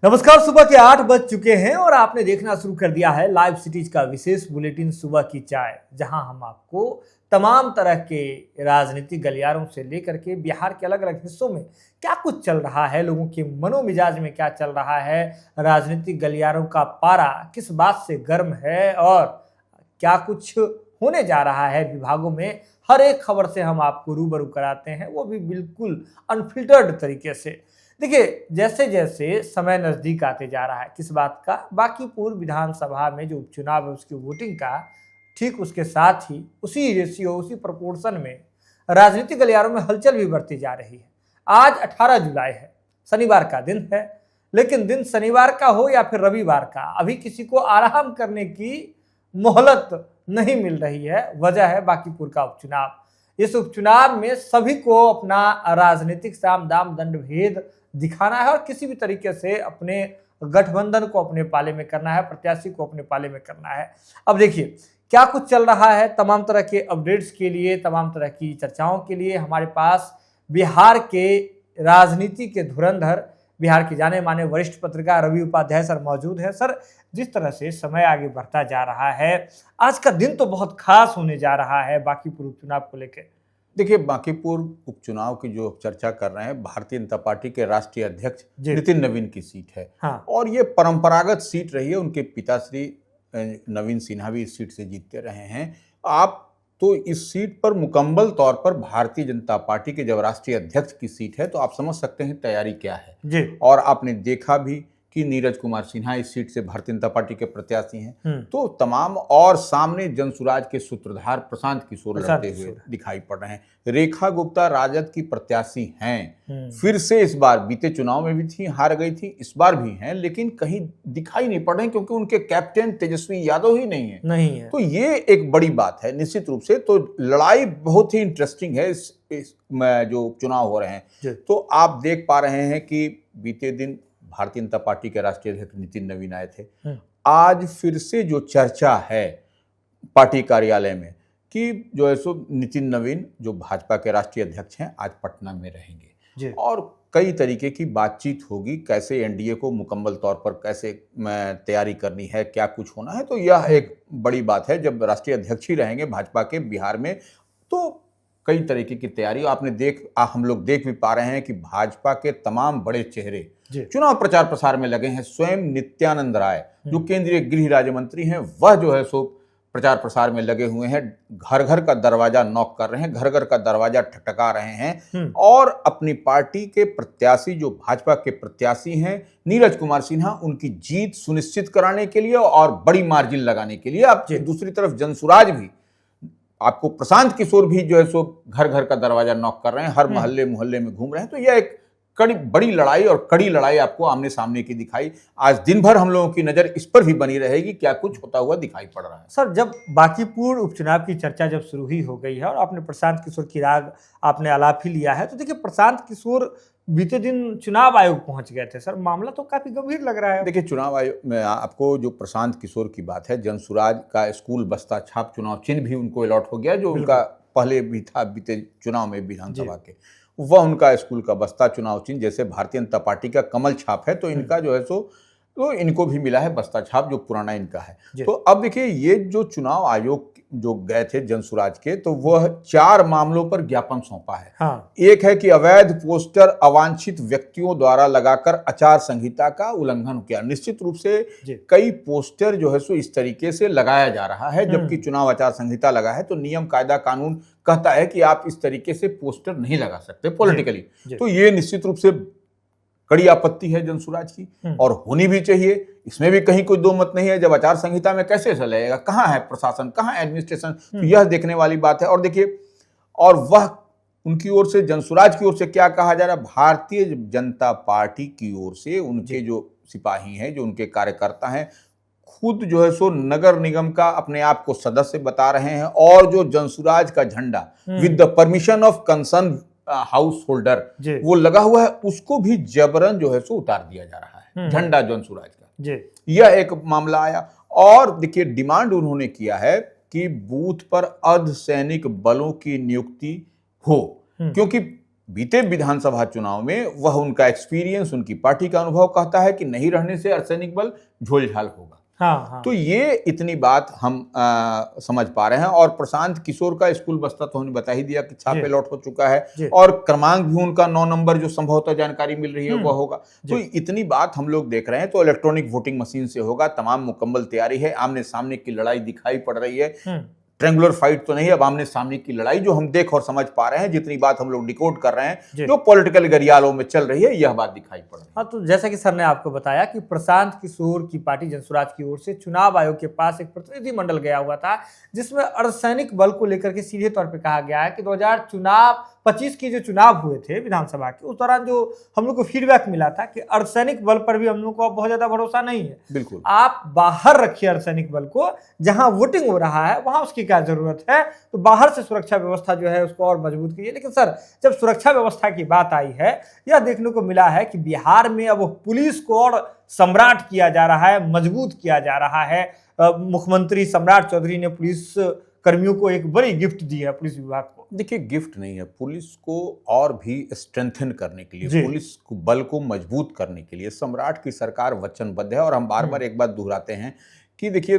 नमस्कार। सुबह के 8 बज चुके हैं और आपने देखना शुरू कर दिया है लाइव सिटीज का विशेष बुलेटिन सुबह की चाय, जहां हम आपको तमाम तरह के राजनीतिक गलियारों से लेकर के बिहार के अलग अलग हिस्सों में क्या कुछ चल रहा है, लोगों के मनो मिजाज में क्या चल रहा है, राजनीतिक गलियारों का पारा किस बात से गर्म है और क्या कुछ होने जा रहा है विभागों में, हर एक खबर से हम आपको रूबरू कराते हैं, वो भी बिल्कुल अनफिल्टर्ड तरीके से। देखिए, जैसे जैसे समय नजदीक आते जा रहा है, किस बात का, बांकीपुर विधानसभा में जो उपचुनाव है उसकी वोटिंग का ठीक उसके साथ ही उसी रेशियो उसी प्रोपोर्शन में राजनीतिक गलियारों में हलचल भी बढ़ती जा रही है। आज 18 जुलाई है, शनिवार का दिन है, लेकिन दिन शनिवार का हो या फिर रविवार का, अभी किसी को आराम करने की मोहलत नहीं मिल रही है। वजह है बांकीपुर का उपचुनाव। इस उपचुनाव में सभी को अपना राजनीतिक साम दाम दंड भेद दिखाना है और किसी भी तरीके से अपने गठबंधन को अपने पाले में करना है, प्रत्याशी को अपने पाले में करना है। अब देखिए क्या कुछ चल रहा है। तमाम तरह के अपडेट्स के लिए, तमाम तरह की चर्चाओं के लिए हमारे पास बिहार के राजनीति के धुरंधर, बिहार के जाने माने वरिष्ठ पत्रकार रवि उपाध्याय सर मौजूद है। सर, जिस तरह से समय आगे बढ़ता जा रहा है, आज का दिन तो बहुत खास होने जा रहा है बांकीपुर उपचुनाव को लेकर। देखिए, बांकीपुर उपचुनाव की जो चर्चा कर रहे हैं, भारतीय जनता पार्टी के राष्ट्रीय अध्यक्ष नितिन नवीन की सीट है। हाँ। और ये परंपरागत सीट रही है। उनके पिताश्री नवीन सिन्हा भी इस सीट से जीतते रहे हैं। आप तो इस सीट पर मुकम्मल तौर पर भारतीय जनता पार्टी के जब राष्ट्रीय अध्यक्ष की सीट है तो आप समझ सकते हैं तैयारी क्या है जी। और आपने देखा भी कि नीरज कुमार सिन्हा इस सीट से भारतीय जनता पार्टी के प्रत्याशी हैं। तो तमाम और सामने जनसुराज के सूत्रधार प्रशांत किशोर लड़ते हुए दिखाई पड़ रहे हैं। रेखा गुप्ता राजद की प्रत्याशी हैं, फिर से इस बार, बीते चुनाव में भी थी, हार गई थी, इस बार भी हैं, लेकिन कहीं दिखाई नहीं पड़ रहे क्योंकि उनके कैप्टन तेजस्वी यादव ही नहीं है। तो ये एक बड़ी बात है निश्चित रूप से। तो लड़ाई बहुत ही इंटरेस्टिंग है इस जो चुनाव हो रहे हैं। तो आप देख पा रहे हैं कि बीते दिन भारतीय जनता पार्टी के राष्ट्रीय अध्यक्ष नितिन नवीन आए थे। आज फिर से जो चर्चा है पार्टी कार्यालय में कि जो है सो नितिन नवीन जो भाजपा के राष्ट्रीय अध्यक्ष हैं आज पटना में रहेंगे और कई तरीके की बातचीत होगी, कैसे एनडीए को मुकम्मल तौर पर कैसे तैयारी करनी है, क्या कुछ होना है। तो यह एक बड़ी बात है। जब राष्ट्रीय अध्यक्ष ही रहेंगे भाजपा के बिहार में तो कई तरीके की तैयारी आपने हम लोग देख भी पा रहे हैं कि भाजपा के तमाम बड़े चेहरे चुनाव प्रचार प्रसार में लगे हैं। स्वयं नित्यानंद राय जो केंद्रीय गृह राज्य मंत्री हैं, वह जो है सो प्रचार प्रसार में लगे हुए हैं। घर घर का दरवाजा नॉक कर रहे हैं, घर घर का दरवाजा ठकठका रहे हैं और अपनी पार्टी के प्रत्याशी जो भाजपा के प्रत्याशी हैं नीरज कुमार सिन्हा, उनकी जीत सुनिश्चित कराने के लिए और बड़ी मार्जिन लगाने के लिए। अब दूसरी तरफ जनसुराज भी, आपको प्रशांत किशोर भी जो है सो घर घर का दरवाजा नॉक कर रहे हैं, हर मोहल्ले मोहल्ले में घूम रहे हैं। तो यह एक बड़ी लड़ाई और कड़ी लड़ाई आपको आमने सामने की दिखाई। आज दिन भर हम लोगों की नजर इस पर भी बनी रहेगी, क्या कुछ होता हुआ दिखाई पड़ रहा है। सर, जब बांकीपुर उपचुनाव की चर्चा जब शुरू ही हो गई है और आपने प्रशांत किशोर की राग आपने आलाप ही लिया है, तो देखिए प्रशांत किशोर बीते दिन चुनाव आयोग पहुंच गए थे। सर, मामला तो काफी गंभीर लग रहा है। देखिए, चुनाव आयोग में आपको जो प्रशांत किशोर की बात है, जनसुराज का स्कूल बस्ता छाप चुनाव चिन्ह भी उनको अलॉट हो गया, जो उनका पहले भी था बीते चुनाव में विधानसभा के। वह उनका स्कूल का बस्ता चुनाव चिन्ह जैसे भारतीय जनता पार्टी का कमल छाप है, तो इनका जो है सो तो इनको भी मिला है बस्ता छाप जो पुराना इनका है। तो अब देखिए, ये जो चुनाव आयोग जो गए थे जनसुराज के, तो वह 4 मामलों पर ज्ञापन सौंपा है। हाँ। एक है कि अवैध पोस्टर अवांछित व्यक्तियों द्वारा लगाकर आचार संहिता का उल्लंघन किया। निश्चित रूप से कई पोस्टर जो है सो इस तरीके से लगाया जा रहा है, जबकि चुनाव आचार संहिता लगा है तो नियम कायदा कानून कहता है कि आप इस तरीके से पोस्टर नहीं लगा सकते पॉलिटिकली। तो ये निश्चित रूप से कड़ी आपत्ति है जनसुराज की और होनी भी चाहिए, इसमें भी कहीं कोई दो मत नहीं है। जब आचार संहिता में कैसे चलेगा, कहाँ है प्रशासन, कहाँ एडमिनिस्ट्रेशन, तो यह देखने वाली बात है। और देखिए, और वह उनकी ओर से, जनसुराज की ओर से क्या कहा जा रहा है, भारतीय जनता पार्टी की ओर से उनके जो सिपाही हैं, जो उनके कार्यकर्ता हैं, खुद जो है सो नगर निगम का अपने आप को सदस्य बता रहे हैं और जो जनसुराज का झंडा with the permission of concern house holder वो लगा हुआ है, उसको भी जबरन जो है सो उतार दिया जा रहा है, झंडा जनसुराज का। यह एक मामला आया। और देखिए, डिमांड उन्होंने किया है कि बूथ पर अर्धसैनिक बलों की नियुक्ति हो, क्योंकि बीते विधानसभा चुनाव में वह उनका एक्सपीरियंस, उनकी पार्टी का अनुभव कहता है कि नहीं रहने से अर्धसैनिक बल झोलझाल होगा। हाँ। तो ये इतनी बात हम समझ पा रहे हैं। और प्रशांत किशोर का स्कूल बस्ता तो हमने बता ही दिया कि छापे लौट हो चुका है, और क्रमांक भी उनका 9 नंबर जो संभवतः जानकारी मिल रही है वह होगा। तो इतनी बात हम लोग देख रहे हैं। तो इलेक्ट्रॉनिक वोटिंग मशीन से होगा, तमाम मुकम्मल तैयारी है, आमने सामने की लड़ाई दिखाई पड़ रही है। ट्रेंगुलर फाइट तो नहीं, अब आमने सामने की लड़ाई जो हम देख और समझ पा रहे हैं, जितनी बात हम लोग डिकोड कर रहे हैं, जो पॉलिटिकल गरियालों में चल रही है, यह बात दिखाई पड़ रही है। हाँ, तो जैसा कि सर ने आपको बताया कि प्रशांत किशोर की पार्टी जनसुराज की ओर से चुनाव आयोग के पास एक प्रतिनिधि मंडल गया हुआ था, जिसमें अर्धसैनिक बल को लेकर के सीधे तौर पे कहा गया है कि 2025 की जो चुनाव हुए थे विधानसभा के, उस दौरान जो हम लोग को फीडबैक मिला था कि अर्धसैनिक बल पर भी हम लोग को बहुत ज्यादा भरोसा नहीं है। बिल्कुल, आप बाहर रखिए अर्धसैनिक बल को, जहां वोटिंग हो रहा है वहां उसकी क्या जरूरत है, तो बाहर से सुरक्षा व्यवस्था जो है उसको और मजबूत कीजिए। लेकिन सर, जब सुरक्षा व्यवस्था की बात आई है, यह देखने को मिला है कि बिहार में अब पुलिस को और सम्राट किया जा रहा है, मजबूत किया जा रहा है। मुख्यमंत्री सम्राट चौधरी ने पुलिस कर्मियों को एक बड़ी गिफ्ट दी है, पुलिस विभाग को। देखिए, गिफ्ट नहीं है, पुलिस को और भी स्ट्रेंथन करने के लिए, पुलिस को बल को मजबूत करने के लिए सम्राट की सरकार वचनबद्ध है। और हम बार बार एक बात दोहराते हैं कि देखिए,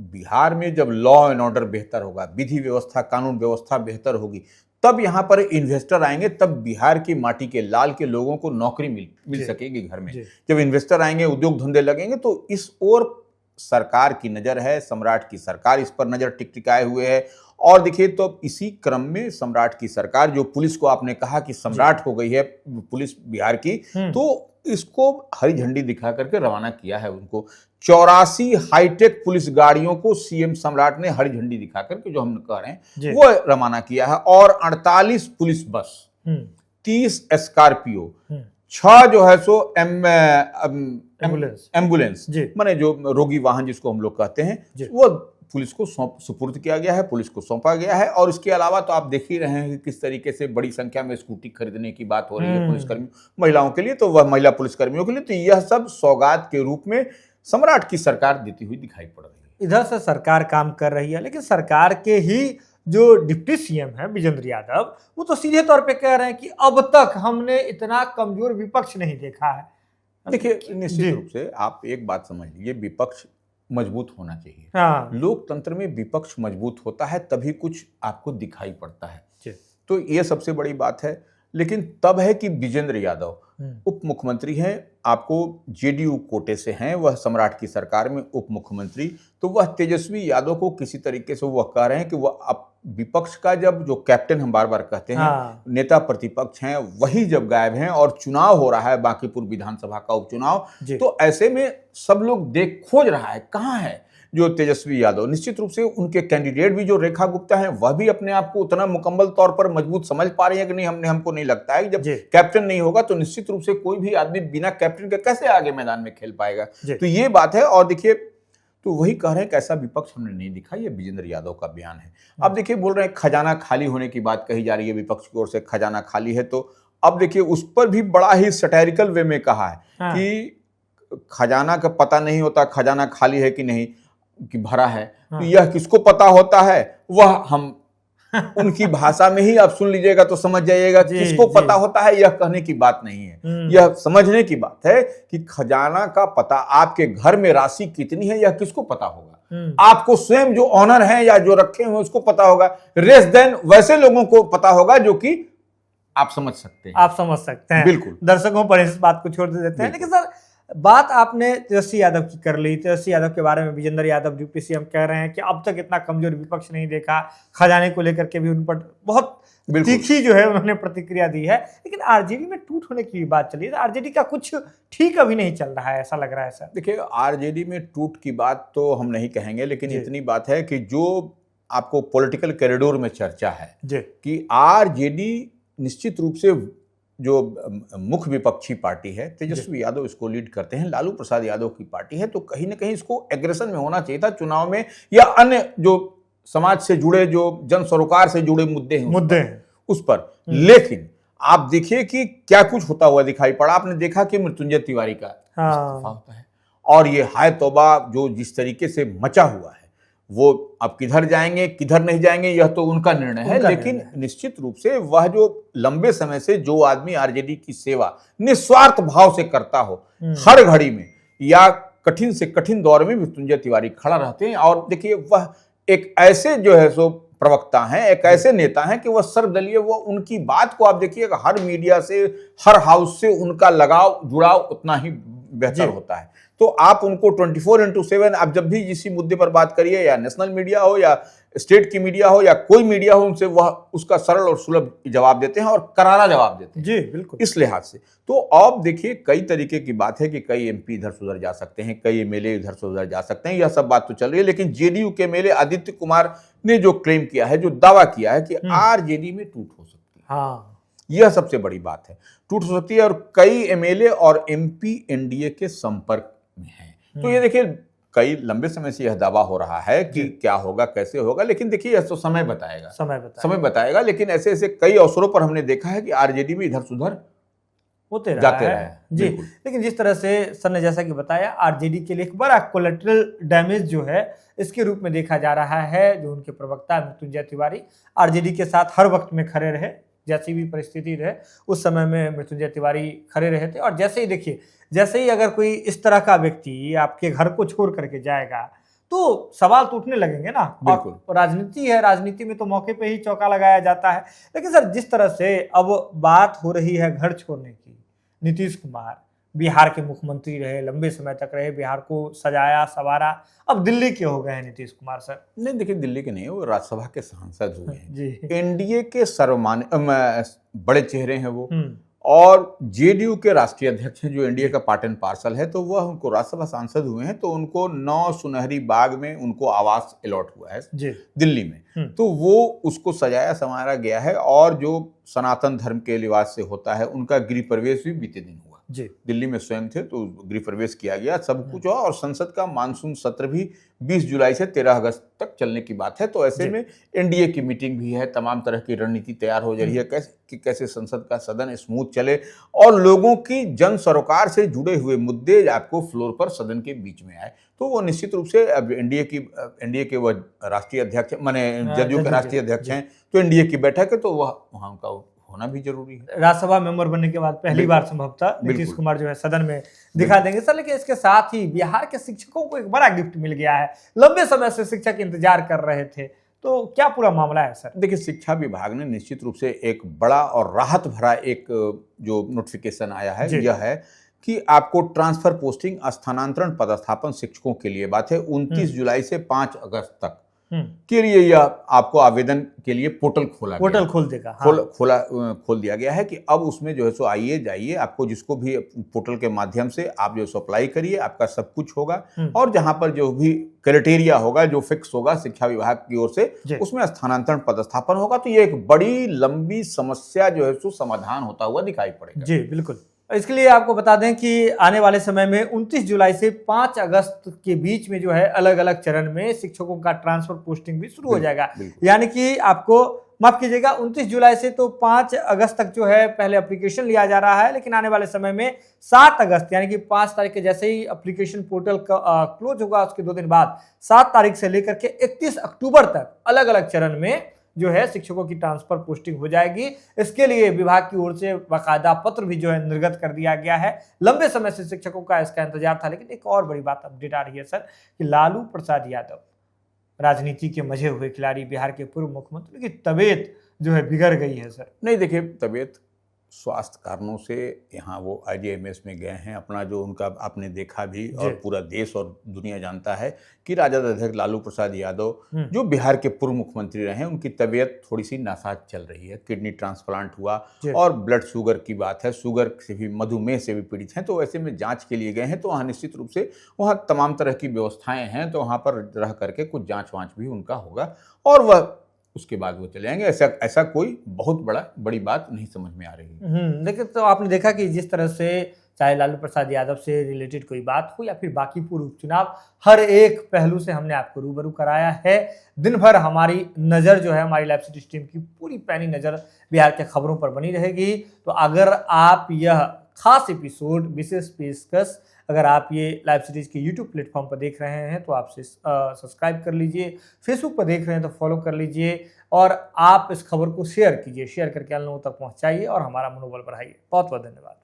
बिहार में जब लॉ एंड ऑर्डर बेहतर होगा, विधि व्यवस्था, कानून व्यवस्था बेहतर होगी, तब यहाँ पर इन्वेस्टर आएंगे, तब बिहार की माटी के लाल के लोगों को नौकरी मिल सकेगी घर में। जब इन्वेस्टर आएंगे, उद्योग धंधे लगेंगे, तो इस ओर सरकार की नजर है, सम्राट की सरकार इस पर नजर टिकटिकाए हुए है। और देखिए, तो इसी क्रम में सम्राट की सरकार, जो पुलिस को आपने कहा कि सम्राट हो गई है पुलिस बिहार की, तो इसको हरी झंडी दिखा करके रवाना किया है। उनको 84 हाईटेक पुलिस गाड़ियों को सीएम सम्राट ने हरी झंडी दिखा करके, जो हम कह रहे हैं, वो रवाना किया है। और 48 पुलिस बस, 30 स्कॉर्पियो, 6 जो है सो एम्बुलेंस माने जो रोगी वाहन जिसको हम लोग कहते हैं, वो पुलिस को सुपुर्द किया गया है, पुलिस को सौंपा गया है। और इसके अलावा तो आप देख ही रहे हैं कि किस तरीके से बड़ी संख्या में स्कूटी खरीदने की बात हो रही है पुलिसकर्मी महिलाओं के लिए, तो वह महिला पुलिसकर्मियों के लिए, तो यह सब सौगात के रूप में सम्राट की सरकार देती हुई दिखाई पड़ रही है। इधर से सरकार काम कर रही है, लेकिन सरकार के ही जो डिप्टी सीएम है विजेंद्र यादव, वो तो सीधे तौर पे कह रहे हैं कि अब तक हमने इतना कमजोर विपक्ष नहीं देखा है। देखिए, निश्चित रूप से आप एक बात समझ लीजिए, विपक्ष मजबूत होना चाहिए। हाँ। लोकतंत्र में विपक्ष मजबूत होता है तभी कुछ आपको दिखाई पड़ता है, तो ये सबसे बड़ी बात है। लेकिन तब है कि विजेंद्र यादव उप मुख्यमंत्री हैं, आपको जेडीयू कोटे से हैं, वह सम्राट की सरकार में उप मुख्यमंत्री, तो वह तेजस्वी यादव को किसी तरीके से वह कह रहे हैं कि वह अब विपक्ष का जब जो कैप्टन हम बार बार कहते हैं, नेता प्रतिपक्ष हैं, वही जब गायब हैं और चुनाव हो रहा है बांकीपुर विधानसभा का उपचुनाव, तो ऐसे में सब लोग खोज रहा है कहाँ है जो तेजस्वी यादव। निश्चित रूप से उनके कैंडिडेट भी जो रेखा गुप्ता हैं, वह भी अपने आप को उतना मुकम्मल तौर पर मजबूत समझ पा रही है कि नहीं, हमको नहीं लगता है कि जब कैप्टन नहीं होगा तो निश्चित रूप से कोई भी आदमी बिना कैप्टन के कैसे आगे मैदान में खेल पाएगा, तो ये बात है। और देखिए, तो वही कह रहे हैं कि ऐसा विपक्ष हमने नहीं दिखा, ये विजेंद्र यादव का बयान है। अब देखिए, बोल रहे हैं खजाना खाली होने की बात कही जा रही है, विपक्ष की ओर से खजाना खाली है, तो अब देखिए उस पर भी बड़ा ही सटायरिकल वे में कहा है कि खजाना का पता नहीं होता खजाना खाली है कि नहीं, कि भरा है, तो यह किसको पता होता है, वह हम उनकी भाषा में ही आप सुन लीजिएगा तो समझ जाइएगा। किसको पता होता है यह कहने की बात नहीं है, यह समझने की बात है कि खजाना का पता, आपके घर में राशि कितनी है यह किसको पता होगा, आपको स्वयं जो ऑनर है या जो रखे हुए उसको पता होगा, रेस देन वैसे लोगों को पता होगा जो कि आप समझ सकते हैं। बिल्कुल, दर्शकों पर इस बात को छोड़ देते हैं। लेकिन सर, बात आपने तेजस्वी यादव की कर ली, तेजस्वी यादव के बारे में विजेंद्र यादव डिप्टी सीएम कह रहे हैं कि अब तक इतना कमजोर विपक्ष नहीं देखा, खजाने को लेकर के भी उन पर बहुत तीखी जो है उन्होंने प्रतिक्रिया दी है। लेकिन आरजेडी में टूट होने की बात चली है, आरजेडी का कुछ ठीक अभी नहीं चल रहा है, ऐसा लग रहा है सर। देखिए, आरजेडी में टूट की बात तो हम नहीं कहेंगे, लेकिन इतनी बात है कि जो आपको पॉलिटिकल कॉरिडोर में चर्चा है कि आरजेडी निश्चित रूप से जो मुख्य विपक्षी पार्टी है, तेजस्वी यादव इसको लीड करते हैं, लालू प्रसाद यादव की पार्टी है, तो कहीं ना कहीं इसको एग्रेशन में होना चाहिए था चुनाव में, या अन्य जो समाज से जुड़े, जो जन सरोकार से जुड़े मुद्दे हैं उस पर। लेकिन आप देखिए कि क्या कुछ होता हुआ दिखाई पड़ा। आपने देखा कि मृत्युंजय तिवारी का इस्तीफा होता है, और ये हाय तौबा जो जिस तरीके से मचा हुआ है, वो अब किधर जाएंगे किधर नहीं जाएंगे यह तो उनका निर्णय है, लेकिन निश्चित रूप से वह जो लंबे समय से जो आदमी आरजेडी की सेवा निस्वार्थ भाव से करता हो, हर घड़ी में या कठिन से कठिन दौर में मृत्युंजय तिवारी खड़ा रहते हैं। और देखिए वह एक ऐसे जो है सो प्रवक्ता हैं, एक ऐसे नेता हैं कि वह सर्वदलीय, वो उनकी बात को आप देखिएगा हर मीडिया से, हर हाउस से उनका लगाव जुड़ाव उतना ही बेहतर होता है। तो आप उनको 24/7 आप जब भी किसी मुद्दे पर बात करिए, या नेशनल मीडिया हो या स्टेट की मीडिया हो या कोई मीडिया हो, उनसे वह उसका सरल और सुलभ जवाब देते हैं और करारा जवाब देते हैं। जी बिल्कुल। इस लिहाज से तो अब देखिए कई तरीके की बात है कि कई एमपी इधर से उधर जा सकते हैं, कई एमएलए इधर से उधर जा सकते हैं, यह सब बात तो चल रही है। लेकिन जेडीयू के एमएलए आदित्य कुमार ने जो क्लेम किया है, जो दावा किया है कि आरजेडी में टूट हो सकती है, हाँ, यह सबसे बड़ी बात है। टूट हो सकती है और कई एमएलए और एमपी एनडीए के संपर्क में हैं। तो ये देखिए कई लंबे समय से यह दावा हो रहा है कि क्या होगा कैसे होगा, लेकिन देखिए यह तो समय बताएगा। लेकिन ऐसे ऐसे कई अवसरों पर हमने देखा है कि आरजेडी में इधर सुधर होते जाते रहे जी। लेकिन जिस तरह से सर ने जैसा कि बताया, आरजेडी के लिए एक बड़ा कोलेटरल डैमेज जो है इसके रूप में देखा जा रहा है। जो उनके प्रवक्ता मृत्युंजय तिवारी आरजेडी के साथ हर वक्त में खड़े रहे, जैसी भी परिस्थिति रहे उस समय में मृत्युंजय तिवारी खड़े रहे थे। और जैसे ही देखिए, जैसे ही अगर कोई इस तरह का व्यक्ति आपके घर को छोड़ करके जाएगा तो सवाल तो उठने लगेंगे ना। और राजनीति है, राजनीति में तो मौके पे ही चौका लगाया जाता है। लेकिन सर जिस तरह से अब बात हो रही है घर छोड़ने की, नीतीश कुमार बिहार के मुख्यमंत्री रहे, लंबे समय तक रहे, बिहार को सजाया संवारा, अब दिल्ली के हो गए हैं नीतीश कुमार सर। नहीं देखिए, दिल्ली के नहीं, वो राज्यसभा के सांसद हुए हैं जी। एनडीए के सर्वमान्य बड़े चेहरे हैं वो, और जेडीयू के राष्ट्रीय अध्यक्ष हैं जो एनडीए का पार्ट एंड पार्सल है। तो वह उनको राज्यसभा सांसद हुए हैं, तो उनको 9 सुनहरी बाग में उनको आवास अलॉट हुआ है जी दिल्ली में। तो वो उसको सजाया संवारा गया है। और जो सनातन धर्म के लिबास से होता है, उनका गृह प्रवेश भी बीते दिन हुआ जी। दिल्ली में स्वयं थे तो गृह प्रवेश किया गया, सब कुछ हुआ। और संसद का मानसून सत्र भी 20 जुलाई से 13 अगस्त तक चलने की बात है। तो ऐसे में एनडीए की मीटिंग भी है, तमाम तरह की रणनीति तैयार हो जा रही है कैसे संसद का सदन स्मूथ चले और लोगों की जन सरोकार से जुड़े हुए मुद्दे आपको फ्लोर पर सदन के बीच में आए। तो वो निश्चित रूप से अब एनडीए के वह राष्ट्रीय अध्यक्ष माने जदयू के राष्ट्रीय अध्यक्ष हैं, तो एनडीए की बैठक है, तो वह वहाँ उनका होना भी जरूरी है। राज्यसभा मेंबर बनने के बाद पहली बार संभवतः नीतीश कुमार जो है सदन में दिखा देंगे सर। लेकिन इसके साथ ही बिहार के शिक्षकों को एक बड़ा गिफ्ट मिल गया है। लंबे समय से शिक्षक इंतजार कर रहे थे, तो क्या पूरा मामला है सर? देखिए, शिक्षा विभाग ने निश्चित रूप से एक बड़ा और राहत भरा एक जो नोटिफिकेशन आया है, यह है कि आपको ट्रांसफर पोस्टिंग, स्थानांतरण, पदस्थापन शिक्षकों के लिए बात है 29 जुलाई से 5 अगस्त तक के लिए यह आपको आवेदन के लिए पोर्टल खोल दिया गया है कि अब उसमें जो है सो आइए जाइए, आपको जिसको भी पोर्टल के माध्यम से आप जो सो अप्लाई करिए, आपका सब कुछ होगा। और जहां पर जो भी क्राइटेरिया होगा, जो फिक्स होगा शिक्षा विभाग की ओर से, उसमें स्थानांतरण पदस्थापन होगा। तो ये एक बड़ी लंबी समस्या जो है सो समाधान होता हुआ दिखाई पड़ेगा जी। बिल्कुल। इसके लिए आपको बता दें कि आने वाले समय में 29 जुलाई से 5 अगस्त के बीच में जो है अलग अलग चरण में शिक्षकों का ट्रांसफर पोस्टिंग भी शुरू हो जाएगा। यानी कि आपको माफ कीजिएगा, 29 जुलाई से तो 5 अगस्त तक जो है पहले एप्लीकेशन लिया जा रहा है। लेकिन आने वाले समय में 7 अगस्त यानी कि 5 तारीख के जैसे ही एप्लीकेशन पोर्टल क्लोज होगा, उसके 2 दिन बाद 7 तारीख से लेकर के 31 अक्टूबर तक अलग अलग चरण में जो है शिक्षकों की ट्रांसफर पोस्टिंग हो जाएगी। इसके लिए विभाग की ओर से बाकायदा पत्र भी जो है निर्गत कर दिया गया है। लंबे समय से शिक्षकों का इसका इंतजार था। लेकिन एक और बड़ी बात अपडेट आ रही है सर कि लालू प्रसाद यादव, राजनीति के मजे हुए खिलाड़ी, बिहार के पूर्व मुख्यमंत्री की तबीयत जो है बिगड़ गई है सर। नहीं देखिए, तबीयत स्वास्थ्य कारणों से यहाँ वो आईजीएमएस में गए हैं। अपना जो उनका आपने देखा भी, और पूरा देश और दुनिया जानता है कि राजद अध्यक्ष लालू प्रसाद यादव जो बिहार के पूर्व मुख्यमंत्री रहे हैं, उनकी तबीयत थोड़ी सी नासाज चल रही है। किडनी ट्रांसप्लांट हुआ और ब्लड शुगर की बात है, शुगर से भी, मधुमेह से भी पीड़ित हैं। तो ऐसे में जांच के लिए गए हैं। तो वहाँ निश्चित रूप से वहाँ तमाम तरह की व्यवस्थाएं हैं, तो वहाँ पर रह करके कुछ जाँच वाँच भी उनका होगा और वह उसके बाद वो चले जाएंगे। ऐसा कोई बहुत बड़ी बात नहीं समझ में आ रही। लेकिन तो आपने देखा कि जिस तरह से चाहे लालू प्रसाद यादव से रिलेटेड कोई बात हो या फिर बाकी पूर्व उपचुनाव, हर एक पहलू से हमने आपको रूबरू कराया है। दिन भर हमारी नज़र जो है, हमारी लाइव सिटी टीम की पूरी पैनी नज़र बिहार के खबरों पर बनी रहेगी। तो अगर आप यह खास एपिसोड, विशेष पेशकश। अगर आप ये लाइव सीरीज के यूट्यूब प्लेटफॉर्म पर देख रहे हैं तो आप सब्सक्राइब कर लीजिए, फेसबुक पर देख रहे हैं तो फॉलो कर लीजिए, और आप इस खबर को शेयर कीजिए, शेयर करके अन्य लोगों तक पहुंचाइए और हमारा मनोबल बढ़ाइए। बहुत बहुत धन्यवाद।